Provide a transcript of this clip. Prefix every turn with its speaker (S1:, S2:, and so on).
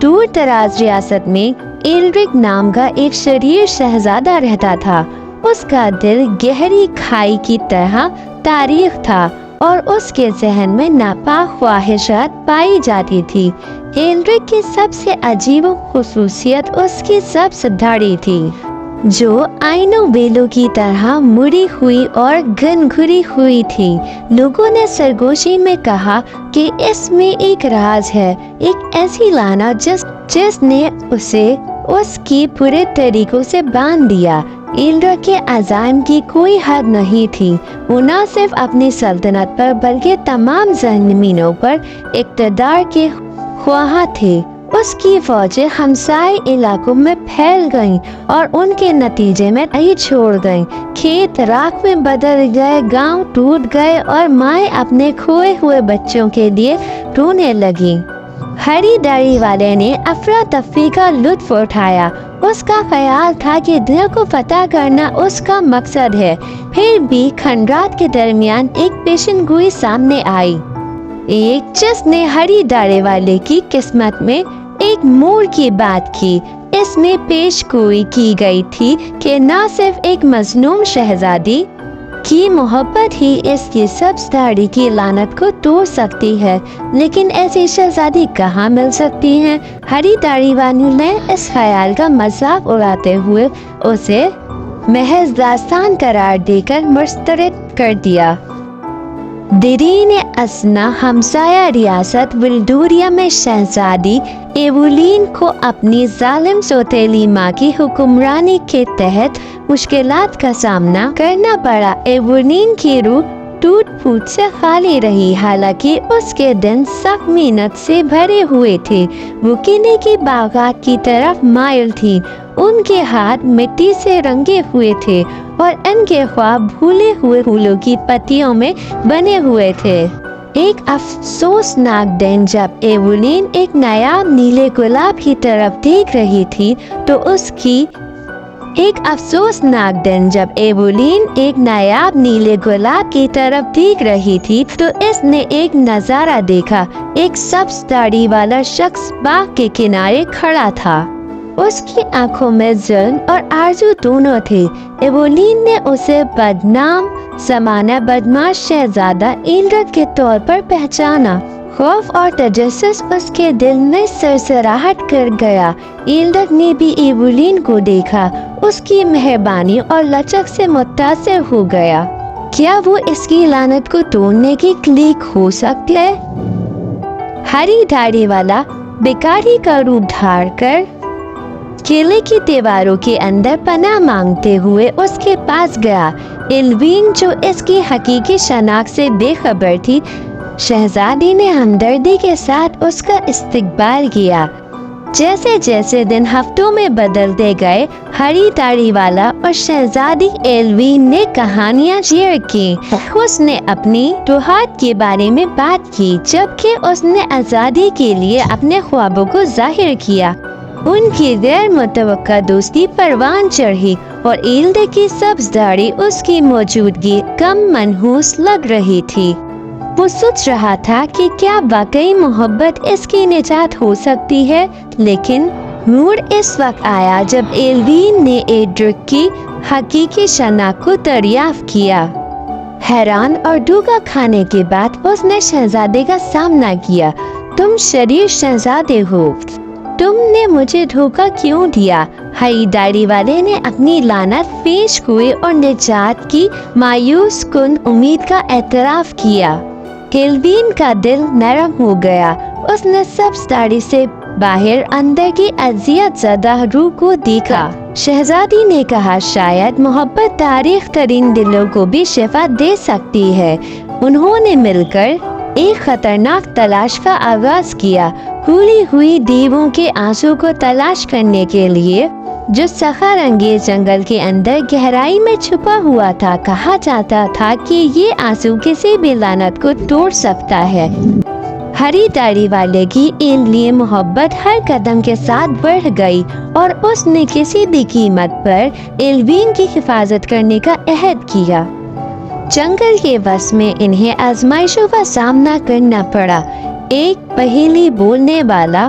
S1: دور دراز ریاست میں ایلرک نام کا ایک شریر شہزادہ رہتا تھا۔ اس کا دل گہری کھائی کی طرح تاریخ تھا اور اس کے ذہن میں ناپاک خواہشات پائی جاتی تھی۔ ایلرک کی سب سے عجیب خصوصیت اس کی سبز داڑھی تھی، جو آئینو بیلوں کی طرح مڑی ہوئی اور گھنگھری ہوئی تھی۔ لوگوں نے سرگوشی میں کہا کہ اس میں ایک راز ہے، ایک ایسی لعنت جس نے اسے اس کی پورے طریقوں سے باندھ دیا۔ ایلرک کے عزائم کی کوئی حد نہیں تھی۔ وہ نہ صرف اپنی سلطنت پر بلکہ تمام زمینوں پر اقتدار کے خواہاں تھے۔ اس کی فوجیں ہمسائے علاقوں میں پھیل گئیں اور ان کے نتیجے میں کئی چھوڑ گئیں۔ کھیت راکھ میں بدل گئے، گاؤں ٹوٹ گئے اور مائیں اپنے کھوئے ہوئے بچوں کے لیے رونے لگیں۔ ہری داڑھی والے نے افراتفری کا لطف اٹھایا۔ اس کا خیال تھا کہ دنیا کو فتح کرنا اس کا مقصد ہے۔ پھر بھی کھنڈرات کے درمیان ایک پیشن گوئی سامنے آئی، ایک جس نے ہری داڑھی والے کی قسمت میں ایک موڑ کی بات کی۔ اس میں پیش گوئی کی گئی تھی کہ نہ صرف ایک مظلوم شہزادی کی محبت ہی اس کی سبز داڑھی کی لعنت کو توڑ سکتی ہے، لیکن ایسی شہزادی کہاں مل سکتی ہیں؟ ہری داڑھی والے نے اس خیال کا مذاق اڑاتے ہوئے اسے محض داستان قرار دے کر مسترد کر دیا۔ دیرین اثنا ہمسایہ ریاست ولڈوریا میں شہزادی ایوولین کو اپنی ظالم سوتیلی ماں کی حکمرانی کے تحت مشکلات کا سامنا کرنا پڑا۔ ایوولین کی روح ٹوٹ پھوٹ سے خالی رہی، حالانکہ اس کے دن سخت محنت سے بھرے ہوئے تھے۔ وہ قلعے کے باغات کی طرف مائل تھی، ان کے ہاتھ مٹی سے رنگے ہوئے تھے اور ان کے خواب بھولے ہوئے پھولوں کی پتیوں میں بنے ہوئے تھے۔ ایک افسوسناک دن جب ایوولین ایک نایاب نیلے گلاب کی طرف دیکھ رہی تھی تو اس نے ایک نظارہ دیکھا۔ ایک سبز داڑھی والا شخص باغ کے کنارے کھڑا تھا۔ اس کی آنکھوں میں ظلم اور آرزو دونوں تھے۔ ایوولین نے اسے بدنام زمانہ بدماش شہزادہ ایلرک کے طور پر پہچانا۔ خوف اور تجسس اس کے دل میں سرسراہٹ کر گیا۔ ایلرک نے بھی ایوولین کو دیکھا، اس کی مہربانی اور لچک سے متاثر ہو گیا۔ کیا وہ اس کی لعنت کو توڑنے کی کلیک ہو سکتی ہے؟ ہری داڑھی والا بیکاری کا روپ دھار کر قلعے کی دیواروں کے اندر پناہ مانگتے ہوئے اس کے پاس گیا۔ ایلوین جو اس کی حقیقی شناخت سے بے خبر تھی، شہزادی نے ہمدردی کے ساتھ اس کا استقبال کیا۔ جیسے جیسے دن ہفتوں میں بدلتے گئے، ہری داڑھی والا اور شہزادی ایلوین نے کہانیاں شیئر کی۔ اس نے اپنی توہات کے بارے میں بات کی، جبکہ اس نے آزادی کے لیے اپنے خوابوں کو ظاہر کیا۔ ان کی غیر متوقع دوستی پروان چڑھی اور ایلرک کی سبز داڑھی اس کی موجودگی کم منحوس لگ رہی تھی۔ وہ سوچ رہا تھا کہ کیا واقعی محبت اس کی نجات ہو سکتی ہے، لیکن موڑ اس وقت آیا جب ایلوین نے ایلرک کی حقیقی شناخت کو دریافت کیا۔ حیران اور دھوکہ کھانے کے بعد اس نے شہزادے کا سامنا کیا۔ تم شریر شہزادے ہو، تم نے مجھے دھوکہ کیوں دیا؟ ہری داڑھی والے نے اپنی لعنت پیش ہوئی اور نجات کی مایوس کن امید کا اعتراف کیا۔ ایلوین کا دل نرم ہو گیا۔ اس نے سبز داڑھی سے باہر اندر کی اذیت زدہ روح کو دیکھا۔ شہزادی نے کہا، شاید محبت تاریخ ترین دلوں کو بھی شفا دے سکتی ہے۔ انہوں نے مل کر ایک خطرناک تلاش کا آغاز کیا، پھولی ہوئی دیووں کے آنسو کو تلاش کرنے کے لیے جو صخر انگیز جنگل کے اندر گہرائی میں چھپا ہوا تھا۔ کہا جاتا تھا کہ یہ آنسو کسی بھی لعنت کو توڑ سکتا ہے۔ ہری داڑھی والے کی ان لیے محبت ہر قدم کے ساتھ بڑھ گئی اور اس نے کسی بھی قیمت پر ایلوین کی حفاظت کرنے کا عہد کیا۔ جنگل کے وسط میں انہیں آزمائشوں کا سامنا کرنا پڑا۔ ایک پہیلی بولنے والا